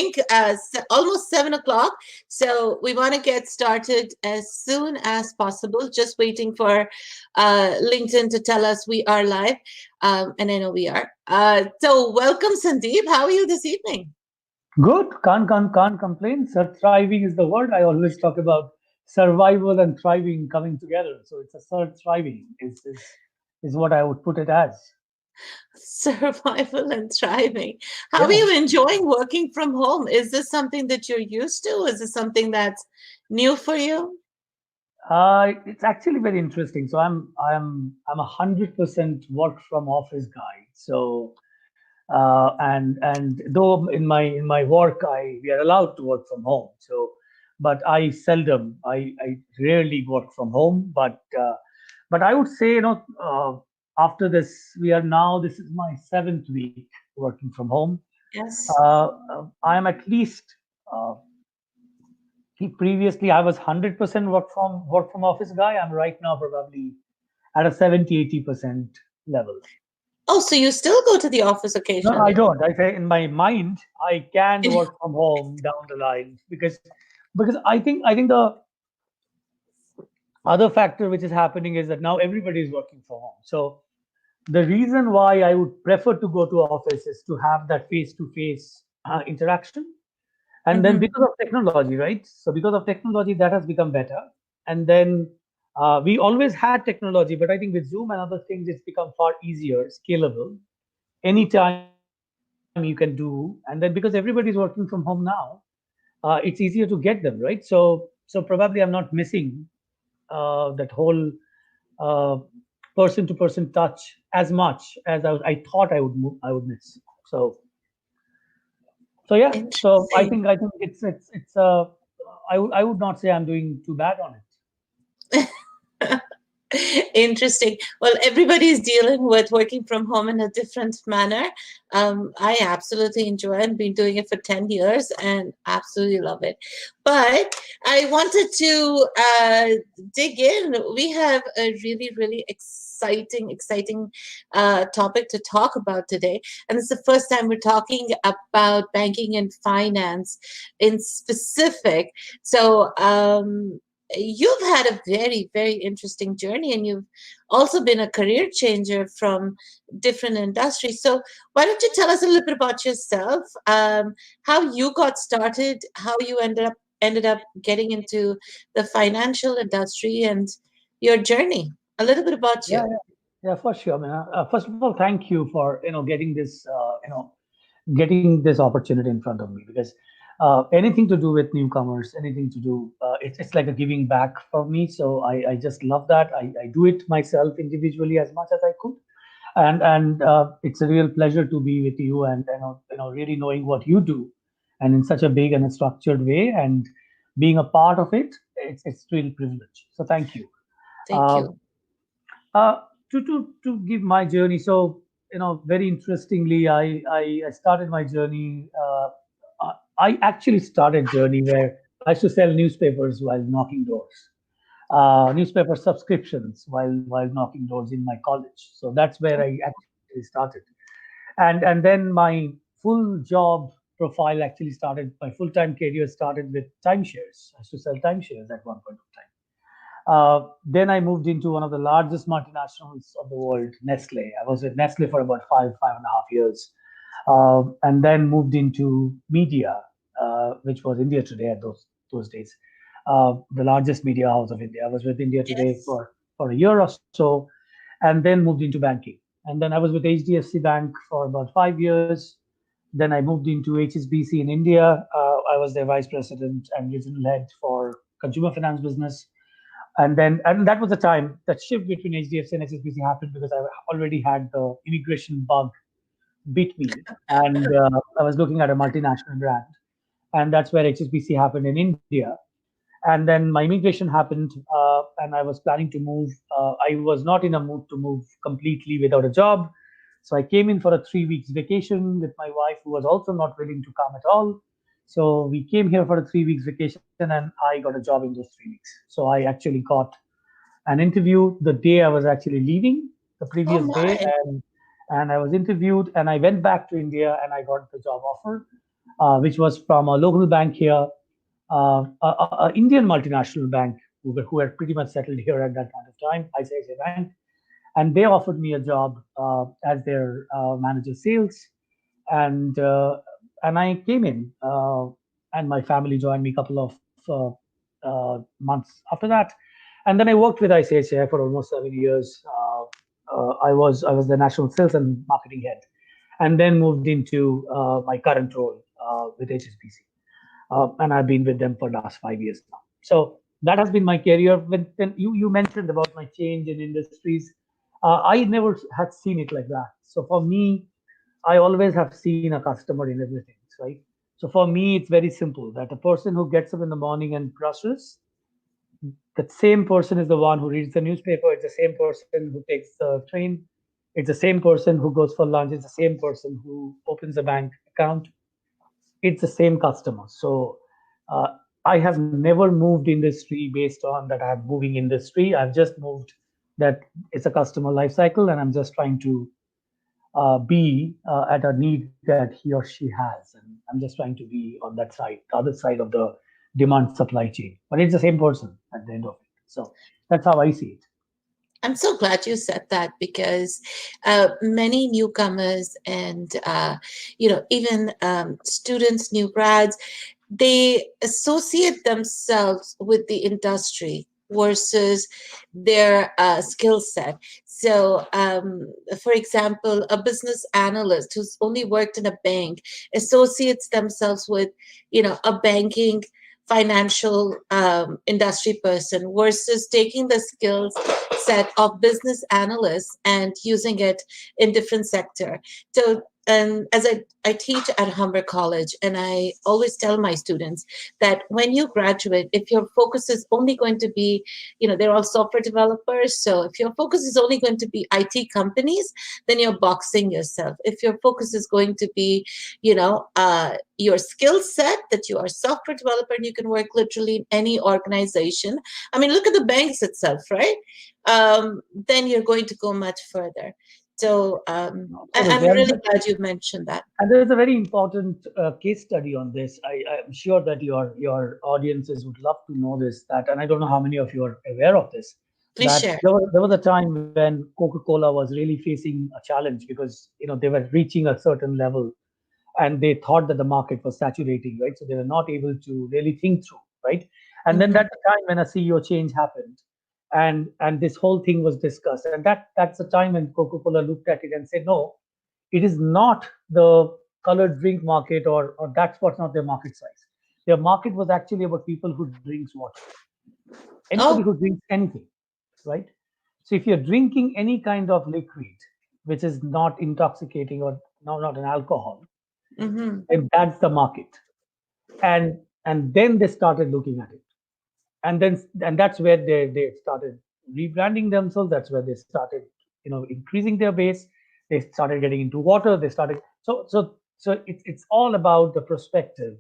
think almost 7 o'clock. So we want to get started as soon as possible. Just waiting for LinkedIn to tell us we are live. And I know we are. So welcome, Sandeep. How are you this evening? Good. Can't complain. Thriving is the word. I always talk about survival and thriving coming together. So it's a thriving is what I would put it as. Survival and thriving. How are Yeah. you enjoying working from home? Is this something that you're used to? Is this something that's new for you? It's actually very interesting. So I'm 100% work from office guy. So and though in my work we are allowed to work from home. So but I rarely work from home. But I would say after this this is my seventh week working from home. Yes. I am at least uh, previously I was 100% work from office guy. I'm right now probably at a 70-80% level. Oh, so you still go to the office No, I occasionally? don't. I say in my mind I can work from home down the line because I think the other factor which is happening is that now everybody is working from home. So the reason why I would prefer to go to office is to have that face-to-face interaction. And then Mhm. because of technology, right? So because of technology, that has become better. And then we always had technology, but I think with Zoom and other things, it's become far easier, scalable. Anytime you can do, and then because everybody's working from home now, it's easier to get them, right? So probably I'm not missing that whole uh, person-to-person touch as much as I thought I would miss. So so yeah, so Interesting. I think it's I would not say I'm doing too bad on it. Interesting. Well, everybody's dealing with working from home in a different manner. I absolutely enjoy it. I've been doing it for 10 years and absolutely love it. But I wanted to dig in. We have a really, really exciting topic to talk about today. And it's the first time we're talking about banking and finance in specific. So, you've had a very, very interesting journey, and you've also been a career changer from different industries. So why don't you tell us a little bit about yourself, how you got started, how you ended up getting into the financial industry, and your journey, a little bit about Yeah, you. yeah, yeah, for sure. I mean, first of all, thank you for getting this getting this opportunity in front of me because anything to do with newcomers, anything to do, it's like a giving back for me. So I just love that. I do it myself individually as much as I could, and it's a real pleasure to be with you and really knowing what you do, and in such a big and a structured way, and being a part of it. It's real privilege. So thank you. Thank Uh, you. uh, to give my journey, so very interestingly, I started my journey. I actually started journey where I used to sell newspapers while knocking doors, newspaper subscriptions while knocking doors in my college. So that's where I actually started, and then my full job profile actually started. My full time career started with timeshares. I used to sell timeshares at one point of time. Then I moved into one of the largest multinationals of the world, Nestle. I was with Nestle for about 5.5 years, and then moved into media, which was India Today at those days, the largest media house of India. I was with India Today Yes. for a year or so, and then moved into banking. And then I was with HDFC Bank for about 5 years. Then I moved into HSBC in India. I was their vice president and regional head for consumer finance business. And that was the time that shift between HDFC and HSBC happened because I already had the immigration bug bit me, and I was looking at a multinational brand, and that's where HSBC happened in India. And then my immigration happened, and I was planning to move. I was not in a mood to move completely without a job, so I came in for a 3 weeks vacation with my wife, who was also not willing to come at all. So we came here for a 3 weeks vacation, and I got a job in those 3 weeks. So I actually got an interview the day I was actually leaving, the Oh previous day, my. and I was interviewed, and I went back to India, and I got the job offer. which was from a local bank here, a Indian multinational bank who were pretty much settled here at that point of time, ICICI Bank, and they offered me a job as their manager sales, and uh, and I came in, and my family joined me a couple of months after that, and then I worked with ICICI for almost 7 years. I was the national sales and marketing head, and then moved into my current role with HSBC, and I've been with them for the last 5 years now. So that has been my career. When you mentioned about my change in industries, I never had seen it like that. So for me, I always have seen a customer in everything, right? So for me, it's very simple that a person who gets up in the morning and brushes, that same person is the one who reads the newspaper. It's the same person who takes the train. It's the same person who goes for lunch. It's the same person who opens a bank account. It's the same customer. So uh, I have never moved industry based on that I'm moving industry. I've just moved that it's a customer life cycle, and I'm just trying to be at a need that he or she has, and I'm just trying to be on that side, the other side of the demand supply chain. But it's the same person at the end of it. So that's how I see it. I'm so glad you said that because many newcomers and even students, new grads, they associate themselves with the industry versus their skill set. So, for example, a business analyst who's only worked in a bank associates themselves with, a banking financial industry person versus taking the skills set of business analysts and using it in different sector. So, and as I teach at Humber College, and I always tell my students that when you graduate, if your focus is only going to be, they're all software developers. So if your focus is only going to be IT companies, then you're boxing yourself. If your focus is going to be, your skill set, that you are a software developer and you can work literally in any organization. I mean, look at the banks itself, right? Then you're going to go much further. So I'm Absolutely. really glad you mentioned that. And there is a very important case study on this. I'm sure that your audiences would love to know this. That, and I don't know how many of you are aware of this. Please That share. there was a time when Coca-Cola was really facing a challenge because they were reaching a certain level, and they thought that the market was saturating, right? So they were not able to really think through, right? And then Mhm. that's the time when a CEO change happened, and this whole thing was discussed, and that's the time when Coca-Cola looked at it and said, no, it is not the colored drink market, or that's what's not their market size. Their market was actually about people who drinks water, anybody who Oh. drinks anything, right? So if you're drinking any kind of liquid which is not intoxicating or not an alcohol, Mhm. then that's the market. And then they started looking at it, and that's where they started rebranding themselves. That's where they started increasing their base. They started getting into water. They started so it's all about the perspective,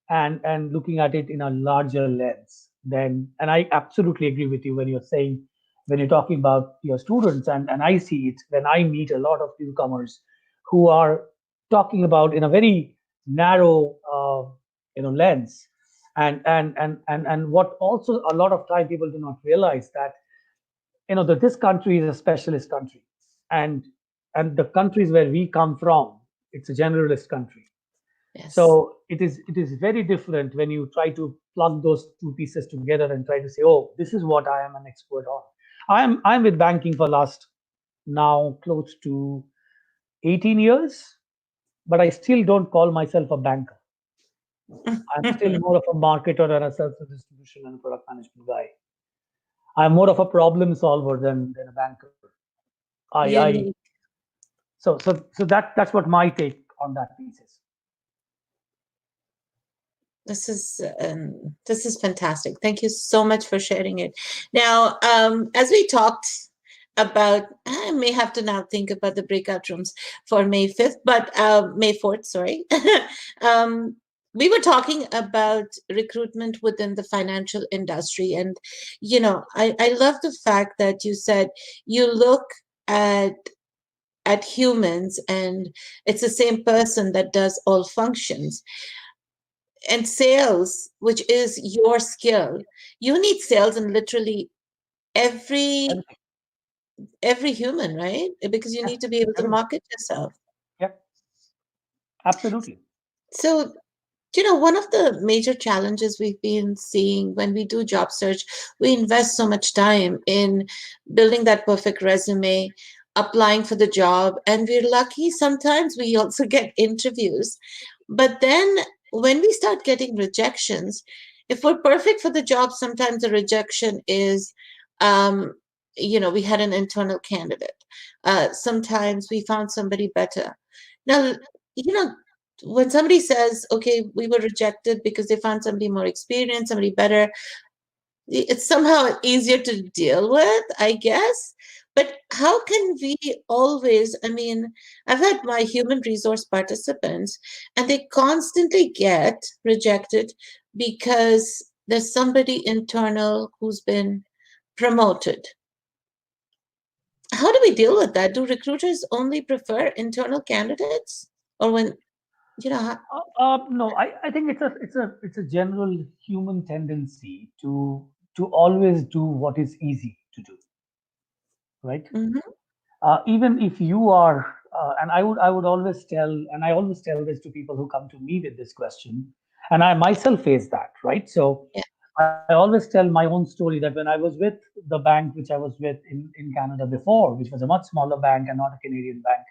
and looking at it in a larger lens. Then, and I absolutely agree with you when you're saying, when you're talking about your students, and I see it when I meet a lot of newcomers who are talking about in a very narrow lens. And what also a lot of time people do not realize that that this country is a specialist country, and the countries where we come from, it's a generalist country. Yes. So it is very different when you try to plug those two pieces together and try to say, oh, this is what I am an expert on. I'm with banking for last now close to 18 years, but I still don't call myself a banker. I'm still more of a marketer and a sales and distribution and product management guy. I'm more of a problem solver than a banker. I Unique. so that's what my take on that piece is. This is fantastic. Thank you so much for sharing it. Now, as we talked about, I may have to now think about the breakout rooms for May 5th, but May 4th, sorry. um, we were talking about recruitment within the financial industry. And, I love the fact that you said you look at at humans, and it's the same person that does all functions. And sales, which is your skill, you need sales in literally every Everything. every human, right? Because you Yeah. need to be able to Everything. market yourself. Yeah. Absolutely. So, one of the major challenges we've been seeing when we do job search, we invest so much time in building that perfect resume, applying for the job, and we're lucky sometimes we also get interviews. But then when we start getting rejections, if we're perfect for the job, sometimes the rejection is, um, we had an internal candidate. Sometimes we found somebody better. Now, you know, when somebody says, okay, we were rejected because they found somebody more experienced, somebody better, it's somehow easier to deal with, I guess. But how can we always, I mean, I've had my human resource participants and they constantly get rejected because there's somebody internal who's been promoted. How do we deal with that? Do recruiters only prefer internal candidates? Or when, you know, how, No, I think it's a general human tendency to always do what is easy to do, right? Mhm. Even if you are, and I would always tell, and I always tell this to people who come to me with this question, and I myself face that, right? So Yeah. I always tell my own story that when I was with the bank which I was with in Canada before, which was a much smaller bank and not a Canadian bank,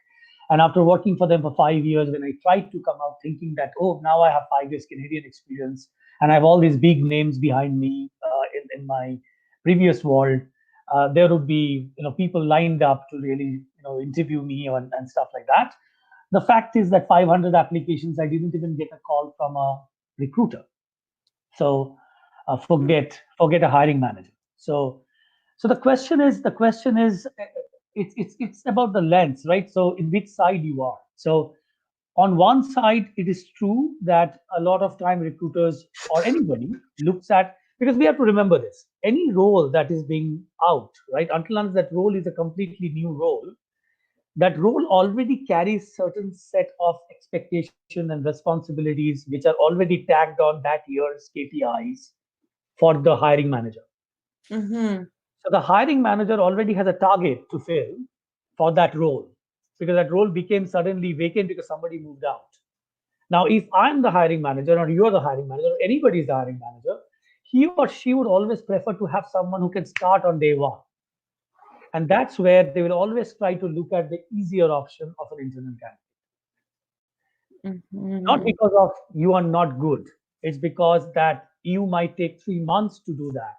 and after working for them for 5 years, when I tried to come out thinking that, oh, now I have 5 years Canadian experience and I have all these big names behind me in my previous world, there would be people lined up to really interview me and stuff like that. The fact is that 500 applications, I didn't even get a call from a recruiter. So forget a hiring manager. So the question is it's about the lens, right? So in which side you are. So on one side, it is true that a lot of time recruiters or anybody looks at, because we have to remember this, any role that is being out, right, until unless that role is a completely new role, that role already carries certain set of expectation and responsibilities which are already tagged on that year's KPIs for the hiring manager. Mm-hmm. So the hiring manager already has a target to fill for that role, because that role became suddenly vacant because somebody moved out. Now, if I'm the hiring manager, or you're the hiring manager, or anybody is the hiring manager, he or she would always prefer to have someone who can start on day one. And that's where they will always try to look at the easier option of an internal candidate. Not Mm-hmm. because of you are not good, it's because that you might take 3 months to do that.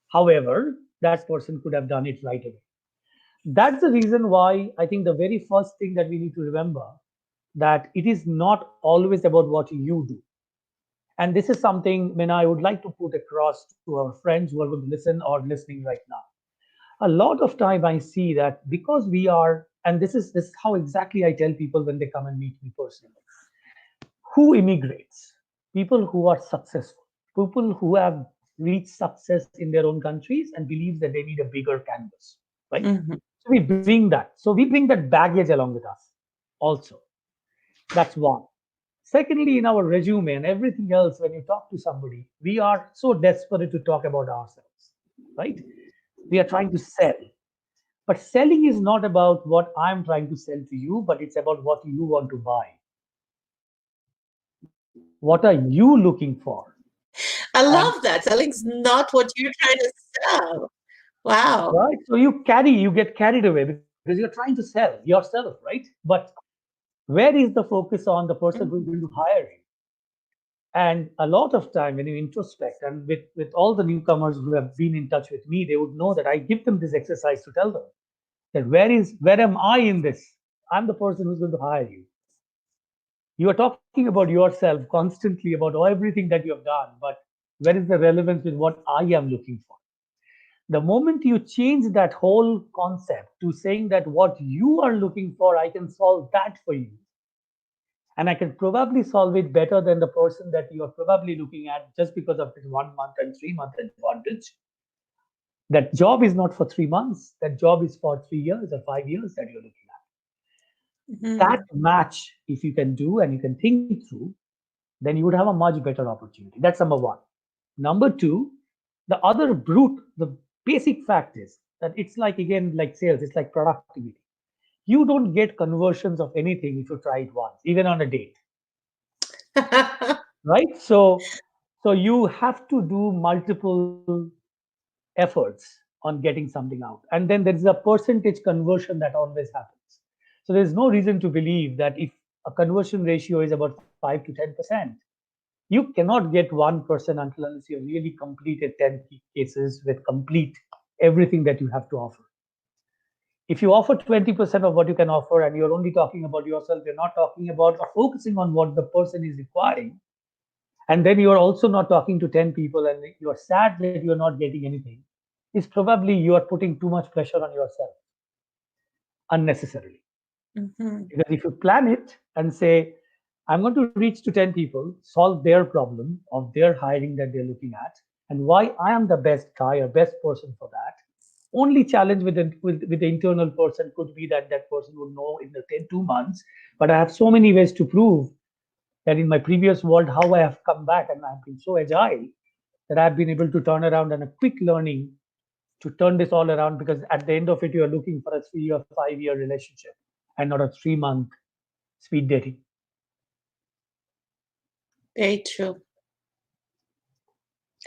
However, that person could have done it right away. That's the reason why I think the very first thing that we need to remember, that it is not always about what you do. And this is something, Mina, I would like to put across to our friends who are going to listen or listening right now. A lot of time I see that because we are, and this is how exactly I tell people when they come and meet me personally. Who immigrates? People who are successful, people who have reached success in their own countries and believes that they need a bigger canvas, right? Mm-hmm. So we bring that. So we bring that baggage along with us also. That's one. Secondly, in our resume and everything else, when you talk to somebody, we are so desperate to talk about ourselves, right? We are trying to sell. But selling is not about what I'm trying to sell to you, but it's about what you want to buy. What are you looking for? I And love that. Selling's not what you're trying to sell. Wow. right, so you get carried away because you're trying to sell yourself, right? But where is the focus on the person who's Mhm. going to hire you? And a lot of time when you introspect, and with all the newcomers who have been in touch with me, they would know that I give them this exercise to tell them that where am I in this? I'm the person who's going to hire you. You are talking about yourself constantly about everything that you have done, but where is the relevance with what I am looking for? The moment you change that whole concept to saying that what you are looking for, I can solve that for you, and I can probably solve it better than the person that you are probably looking at just because of this 1 month and 3 month advantage. That job is not for 3 months. That job is for 3 years or 5 years that you're looking at. That Mhm. match, if you can do and you can think through, then you would have a much better opportunity. That's number one. Number two, the other brute, the basic fact is that it's like, again, like sales, it's like productivity. You don't get conversions of anything if you try it once, even on a date, right? So you have to do multiple efforts on getting something out. And then there is a percentage conversion that always happens. So there's no reason to believe that if a conversion ratio is about 5 to 10%, you cannot get 1% until unless you've really completed 10 cases with complete everything that you have to offer. If you offer 20% of what you can offer and you're only talking about yourself, you're not talking about or focusing on what the person is requiring, and then you're also not talking to 10 people and you're sad that you're not getting anything, is probably you are putting too much pressure on yourself unnecessarily. Mhm. Because if you plan it and say, I'm going to reach to 10 people, solve their problem of their hiring that they're looking at, and why I am the best guy or best person for that. Only challenge with the internal person could be that that person would know in the 2 months, but I have so many ways to prove that in my previous world, how I have come back and I've been so agile that I've been able to turn around and a quick learning to turn this all around because at the end of it, you're looking for a 3 or 5 year relationship and not a 3 month speed dating. Very true.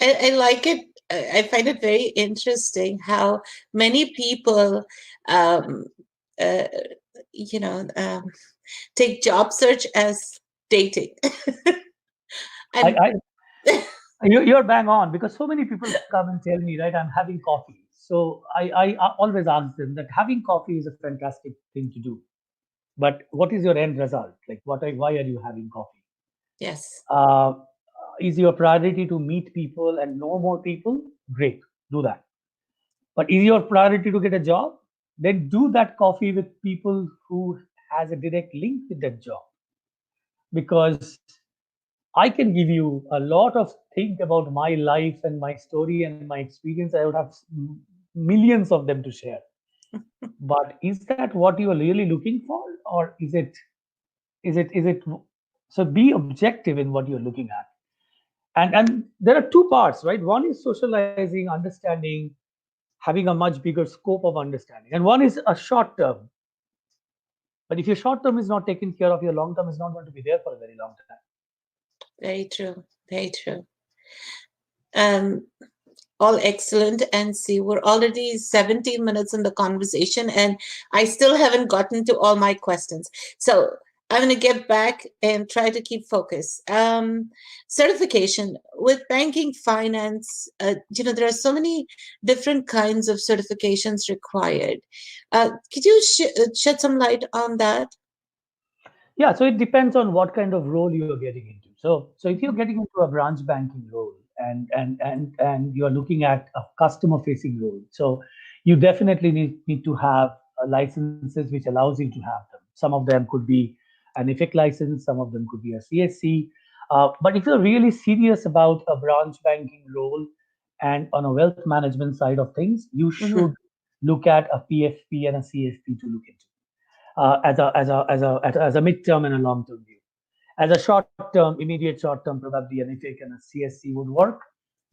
I like it. I find it very interesting how many people, um, uh, you know, take job search as dating. And I you're bang on because so many people come and tell me, right, I'm having coffee. So I always ask them that having coffee is a fantastic thing to do. But what is your end result? Like, why are you having coffee? yes, Uh, is your priority to meet people and know more people? Great, do that. But is your priority to get a job? Then do that coffee with people who has a direct link with that job. Because I can give you a lot of think about my life and my story and my experience. I would have millions of them to share. But is that what you are really looking for, or is it? So be objective in what you're looking at. And there are two parts, right? One is socializing, understanding, having a much bigger scope of understanding, and one is a short term. But if your short term is not taken care of, your long term is not going to be there for a very long time. very true. Very true. Um, all excellent. And see, we're already 17 minutes in the conversation, and I still haven't gotten to all my questions. So I'm going to get back and try to keep focus. Certification with banking, finance, there are so many different kinds of certifications required. Could you shed some light on that? Yeah, so it depends on what kind of role you're getting into. So if you're Mhm. getting into a branch banking role and you're looking at a customer facing role, so you definitely need to have licenses which allows you to have them. Some of them could be an IFIC license, some of them could be a CSC. But if you're really serious about a branch banking role and on a wealth management side of things, you should Mhm. look at a PFP and a CFP to look into as a midterm and a long term view. As a short term, immediate short term, probably an IFIC and a CSC would work.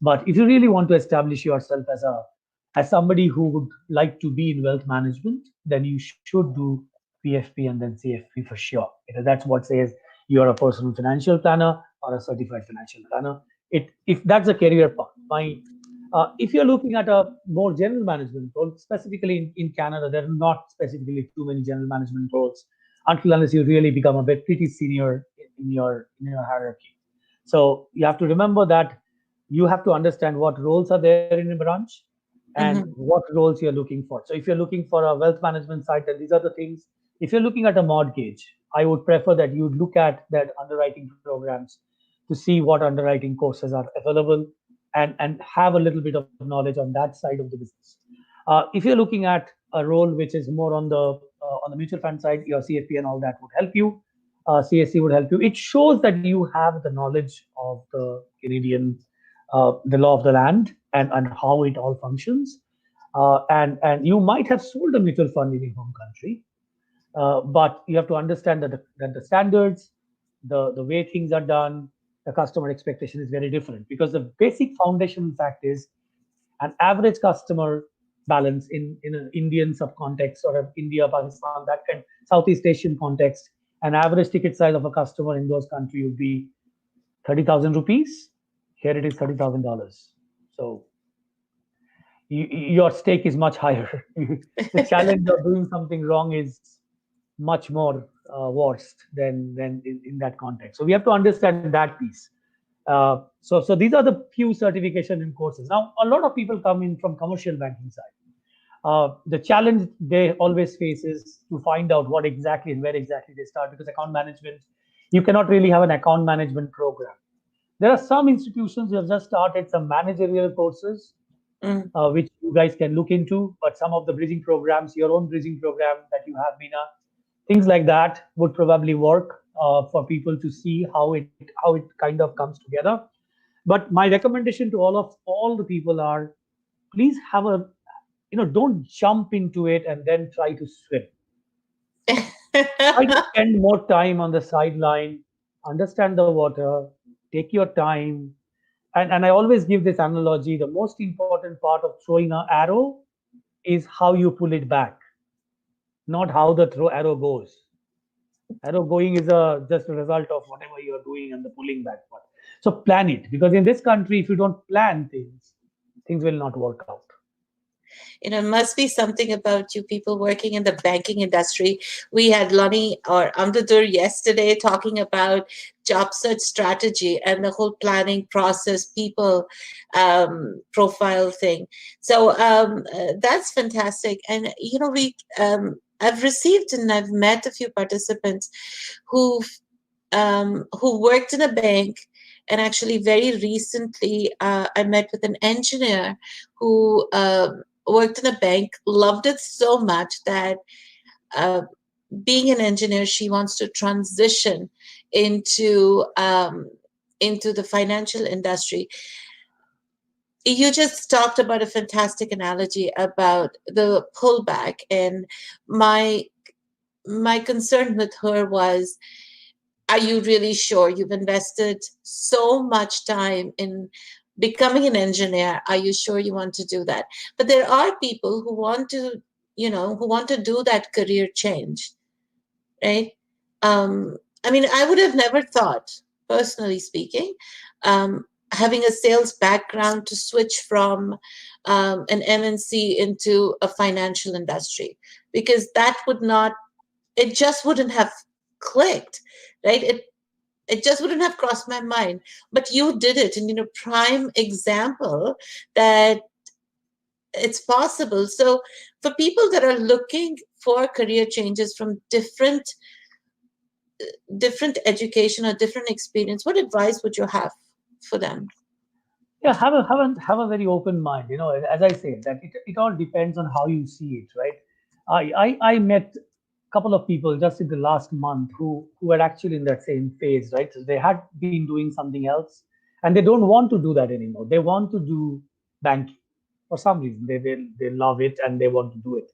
But if you really want to establish yourself as somebody who would like to be in wealth management, then you should do PFP and then CFP for sure. Because that's what says you're a personal financial planner or a certified financial planner. If that's a career path, if you're looking at a more general management role, specifically in Canada, there are not specifically too many general management roles until unless you really become a bit pretty senior in your hierarchy. So you have to remember that you have to understand what roles are there in a branch and Mhm. what roles you're looking for. So if you're looking for a wealth management side, then these are the things. If you're looking at a mortgage, I would prefer that you look at that underwriting programs to see what underwriting courses are available and have a little bit of knowledge on that side of the business. If you're looking at a role which is more on the mutual fund side, your CFP and all that would help you. CSC would help you. It shows that you have the knowledge of the Canadian, the law of the land and how it all functions. And you might have sold a mutual fund in your home country, But you have to understand that that the standards, the way things are done, the customer expectation is very different, because the basic foundational fact is an average customer balance in an Indian subcontext or an India, Pakistan, that kind Southeast Asian context, an average ticket size of a customer in those countries would be 30,000 rupees. Here it is $30,000. So your stake is much higher. The challenge of doing something wrong is much more worst than in that context. So we have to understand that piece. So these are the few certification and courses. Now, a lot of people come in from commercial banking side. The challenge they always face is to find out what exactly and where exactly they start, because account management, you cannot really have an account management program. There are some institutions who have just started some managerial courses, Mm. which you guys can look into. But some of the bridging programs, your own bridging program that you have, Meena, things like that would probably work for people to see how it kind of comes together. But my recommendation to all the people are, please have a, don't jump into it and then try to swim. Try to spend more time on the sideline, understand the water, take your time. And I always give this analogy: the most important part of throwing an arrow is how you pull it back, not how the throw arrow goes. Arrow going is just a result of whatever you are doing and the pulling back part. So plan it, because in this country, if you don't plan things, things will not work out. It must be something about you people working in the banking industry. We had Lonnie or Amdadur yesterday talking about job search strategy and the whole planning process, people profile thing. So that's fantastic. And we I've received and I've met a few participants who worked in a bank. And actually, very recently, I met with an engineer who worked in a bank, loved it so much that uh, being an engineer, she wants to transition into into the financial industry. You just talked about a fantastic analogy about the pullback, and my my concern with her was, are you really sure you've invested so much time in becoming an engineer? Are you sure you want to do that? But there are people who want to, who want to do that career change, right? I mean, I would have never thought, personally speaking, having a sales background to switch from an MNC into a financial industry, because that would not, it just wouldn't have clicked, right? It just wouldn't have crossed my mind. But you did it, and prime example that it's possible. So for people that are looking for career changes from different education or different experience, what advice would you have for them? Yeah, have a very open mind. As I said, that it all depends on how you see it, right? I met a couple of people just in the last month who were actually in that same phase, right? So they had been doing something else, and they don't want to do that anymore. They want to do banking for some reason. They love it and they want to do it.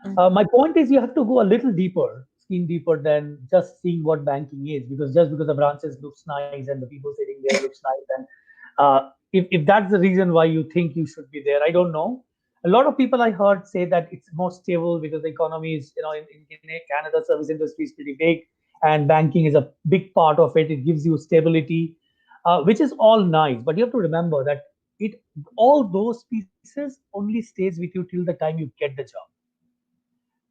Mm. My point is, you have to go a little deeper, skin deeper than just seeing what banking is. Because the branches looks nice and the people sitting there looks nice, and if that's the reason why you think you should be there, I don't know. A lot of people I heard say that it's more stable because the economy is, in Canada, service industry is pretty big, and banking is a big part of it. It gives you stability, which is all nice. But you have to remember that it all those pieces only stays with you till the time you get the job.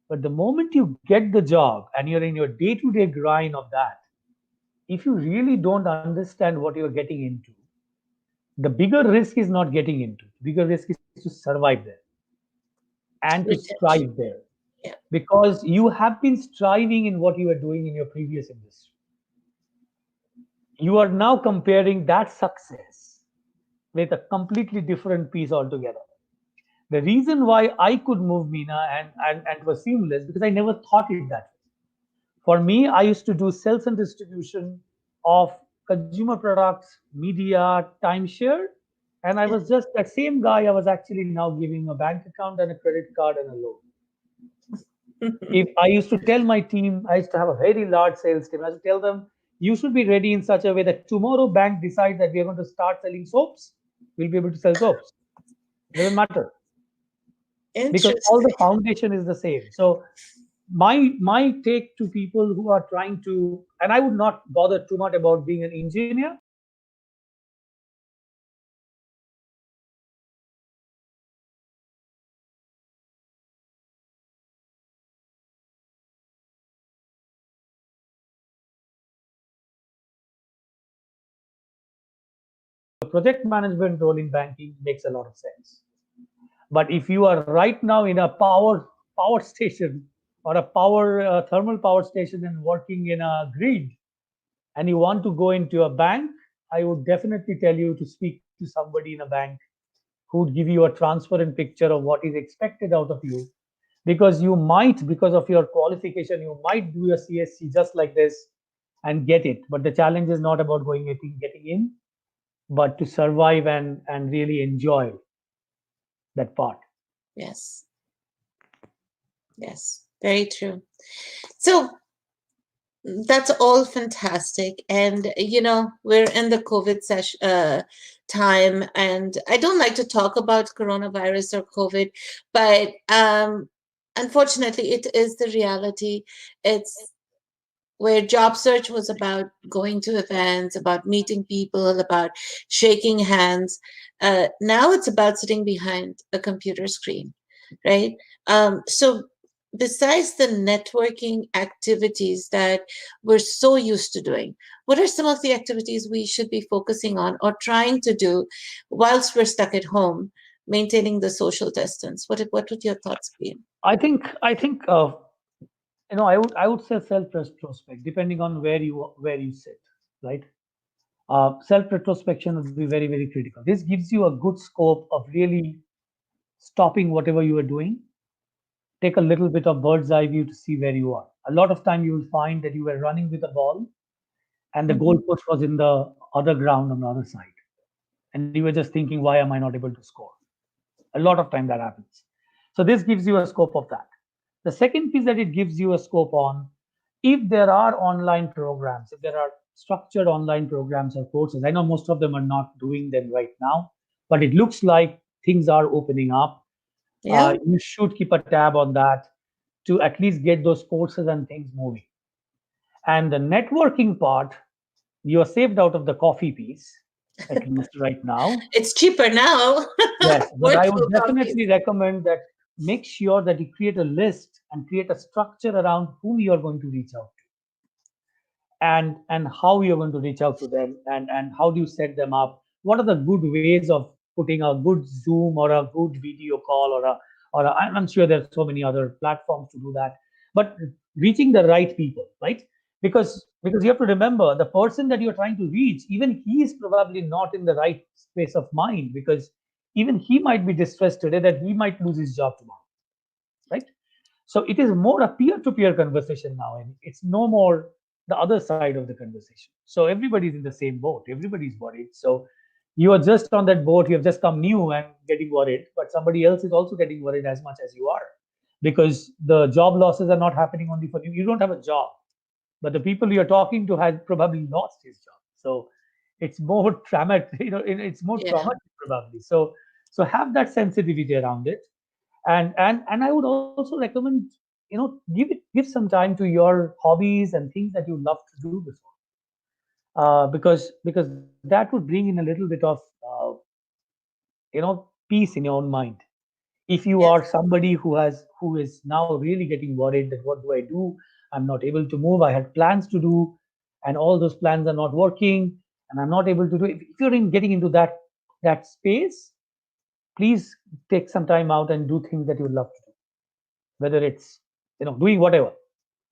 But the moment you get the job and you're in your day-to-day grind of that, if you really don't understand what you're getting into, the bigger risk is not getting into. The bigger risk is to survive there and to Retention. strive there. Yeah. Because you have been striving in what you were doing in your previous industry. You are now comparing that success with a completely different piece altogether. The reason why I could move, Meena, and it was seamless, because I never thought it that way. For me, I used to do sales and distribution of consumer products, media, timeshare, and I Yeah. was just that same guy. I was actually now giving a bank account and a credit card and a loan. If I used to tell my team, I used to have a very large sales team. I used to tell them, you should be ready in such a way that tomorrow bank decides that we are going to start selling soaps, we'll be able to sell soaps. It doesn't matter because all the Interesting. foundation is the same. So my take to people who are trying to, and I would not bother too much about being an engineer. Project management role in banking makes a lot of sense. But if you are right now in a power station or a power thermal power station and working in a grid, and you want to go into a bank, I would definitely tell you to speak to somebody in a bank who would give you a transparent picture of what is expected out of you. Because you might, because of your qualification, you might do a CSC just like this and get it. But the challenge is not about getting in, but to survive and really enjoy that part. Yes, yes, very true. So that's all fantastic. And, we're in the COVID time, and I don't like to talk about coronavirus or COVID, but unfortunately, it is the reality. It's where job search was about going to events, about meeting people, about shaking hands. Now it's about sitting behind a computer screen, right? So, besides the networking activities that we're so used to doing, what are some of the activities we should be focusing on or trying to do whilst we're stuck at home, maintaining the social distance? What would your thoughts be? I think I would say self retrospect, depending on where you sit, right? Self retrospection would be very very critical. This gives you a good scope of really stopping whatever you are doing, take a little bit of bird's eye view to see where you are. A lot of time you will find that you were running with a ball and the Mhm. goalpost was in the other ground on the other side, and you were just thinking, why am I not able to score? A lot of time that happens. So this gives you a scope of that. The second piece that it gives you a scope on, if there are online programs, if there are structured online programs or courses, I know most of them are not doing them right now, but it looks like things are opening up. Yeah. You should keep a tab on that to at least get those courses and things moving. And the networking part, you're saved out of the coffee piece, at least right now. It's cheaper now. Yes, but I would Virtual coffees. definitely recommend that make sure that you create a list and create a structure around whom you are going to reach out to and how you're going to reach out to them and how do you set them up. What are the good ways of putting a good Zoom or a good video call or I'm sure there's so many other platforms to do that, but reaching the right people, right? Because you have to remember the person that you're trying to reach, even he is probably not in the right space of mind, because even he might be distressed today that he might lose his job tomorrow, right? So it is more a peer-to-peer conversation now, and it's no more the other side of the conversation. So everybody's in the same boat. Everybody's worried. So you are just on that boat. You have just come new and getting worried, but somebody else is also getting worried as much as you are, because the job losses are not happening only for you. You don't have a job, but the people you're talking to has probably lost his job. So it's more traumatic. It's more Yeah. traumatic probably. So have that sensitivity around it, and I would also recommend, give some time to your hobbies and things that you love to do before, because that would bring in a little bit of peace in your own mind. If you Yes. are somebody who is now really getting worried that what do I do, I'm not able to move, I had plans to do, and all those plans are not working, and I'm not able to do it. If you're getting into that space, please take some time out and do things that you love to do, whether it's doing whatever.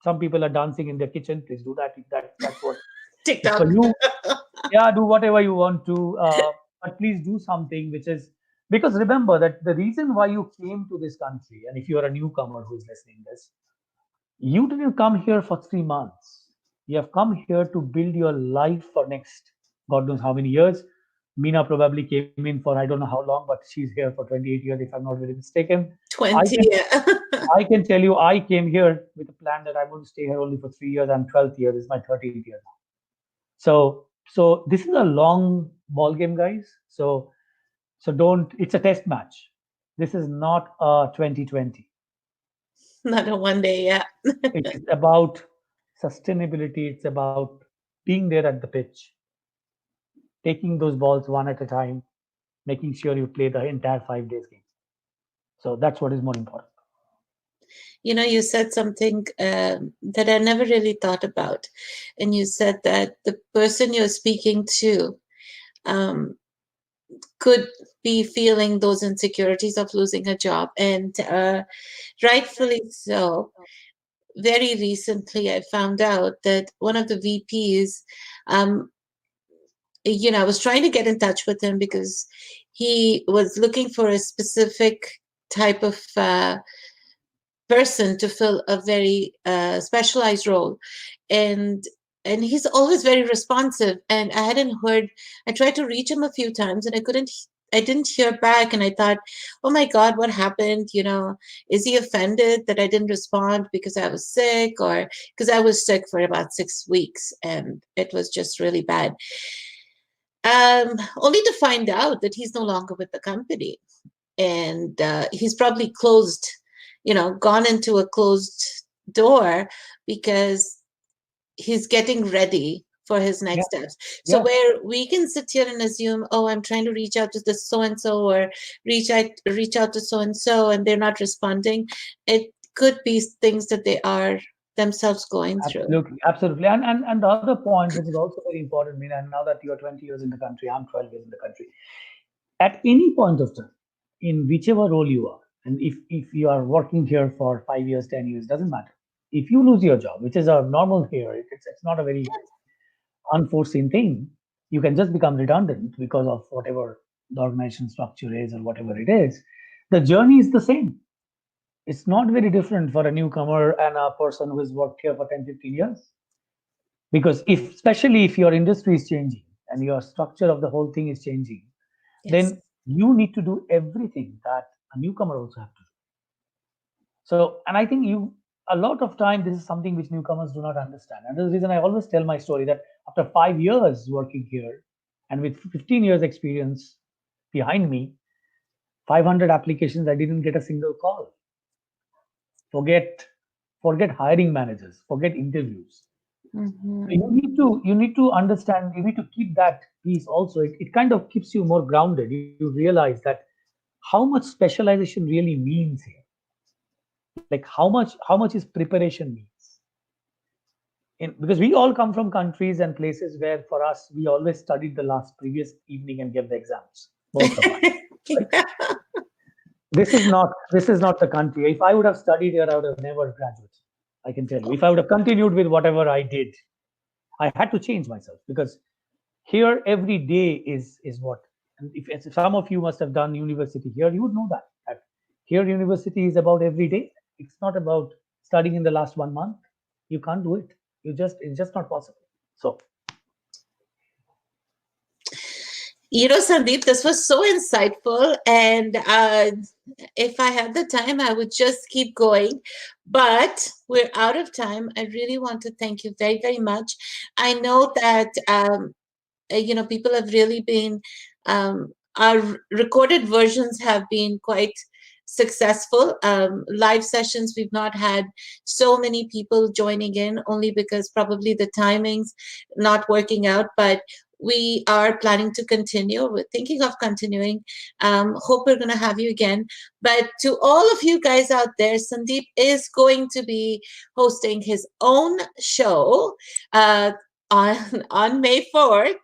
Some people are dancing in their kitchen. Please do that if that's what is for TikTok. you. Yeah, do whatever you want to, but please do something which is, because remember that the reason why you came to this country, and if you are a newcomer who is listening this, you didn't come here for 3 months. You have come here to build your life for next God knows how many years, Meena probably came in for I don't know how long, but she's here for 28 years, if I'm not very mistaken. I 20. can Yeah. I can tell you, I came here with a plan that I'm going to stay here only for 3 years. I'm 12th year. This is my 13th year now. So this is a long ball game, guys. So don't. It's a test match. This is not a 2020. Not a one day. Yeah. It is about sustainability. It's about being there at the pitch, taking those balls one at a time, making sure you play the entire 5 days game. So that's what is more important. You said something that I never really thought about. And you said that the person you're speaking to um, could be feeling those insecurities of losing a job. And rightfully so. Very recently, I found out that one of the VPs, um, I was trying to get in touch with him because he was looking for a specific type of person to fill a very specialized role, and he's always very responsive. And I hadn't heard. I tried to reach him a few times, and I didn't hear back. And I thought, oh my God, what happened? Is he offended that I didn't respond because I was sick, or because I was sick for about 6 weeks and it was just really bad. Only to find out that he's no longer with the company, and he's probably gone into a closed door because he's getting ready for his Yeah, next steps. So yeah, where we can sit here and assume, oh, I'm trying to reach out to this so and so, or reach out to so and they're not responding, it could be things that they are themselves going through. absolutely, absolutely. And the other point, which is also very important, Meena, and now that you're 20 years in the country, I'm 12 years in the country. At any point of time, in whichever role you are, and if you are working here for 5 years, 10 years, doesn't matter. If you lose your job, which is a normal here, it's not a very unforeseen thing. You can just become redundant because of whatever the organization structure is or whatever it is. The journey is the same. It's not very different for a newcomer and a person who has worked here for 10, 15 years. Because if, especially if your industry is changing and your structure of the whole thing is changing, Yes. then you need to do everything that a newcomer also have to do. So, and I think a lot of time, this is something which newcomers do not understand. And the reason I always tell my story that after 5 years working here and with 15 years experience behind me, 500 applications, I didn't get a single call. Forget, forget hiring managers, forget interviews. So Mm-hmm. you need to understand, you need to keep that piece also. It kind of keeps you more grounded. You realize that how much specialization really means here, like how much is preparation means. Because we all come from countries and places where for us we always studied the last previous evening and gave the exams, most of us, right? This is not the country. If I would have studied here, I would have never graduated. I can tell you, if I would have continued with whatever I did, I had to change myself. Because here every day is what, and if some of you must have done university here, you would know that here university is about every day. It's not about studying in the last 1 month. You can't do it. It's just not possible. So Sandeep, this was so insightful. And if I had the time, I would just keep going. But we're out of time. I really want to thank you very, very much. I know that, people have really been, our recorded versions have been quite successful. Live sessions, we've not had so many people joining in, only because probably the timings not working out. But we are planning to continue. We're thinking of continuing. Hope we're going to have you again. But to all of you guys out there, Sandeep is going to be hosting his own show on May 4th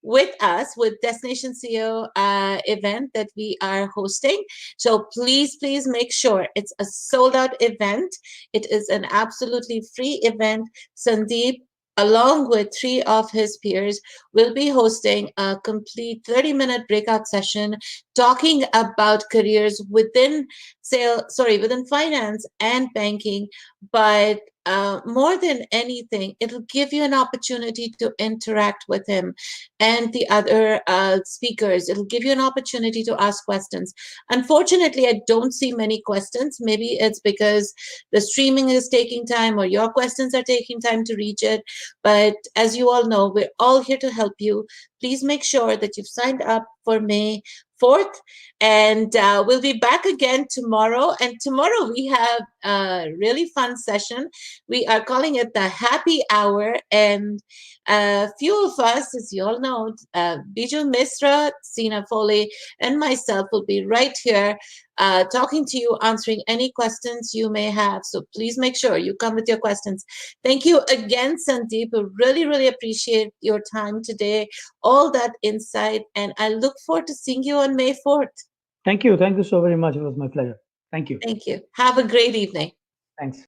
with us, with Destination CEO event that we are hosting. So please make sure it's a sold out event. It is an absolutely free event. Sandeep, along with three of his peers, will be hosting a complete 30-minute breakout session talking about careers within finance and banking, but more than anything, it'll give you an opportunity to interact with him and the other speakers. It'll give you an opportunity to ask questions. Unfortunately, I don't see many questions. Maybe it's because the streaming is taking time or your questions are taking time to reach it. But as you all know, we're all here to help you. Please make sure that you've signed up for May 4th, and we'll be back again tomorrow. And tomorrow we have a really fun session. We are calling it the Happy Hour, and a few of us, as you all know, Bijou Misra, Sina Foley, and myself will be right here talking to you, answering any questions you may have. So please make sure you come with your questions. Thank you again, Sandeep. I really, really appreciate your time today, all that insight, and I look forward to seeing you on May 4th. Thank you. Thank you so very much. It was my pleasure. Thank you. Thank you. Have a great evening. Thanks.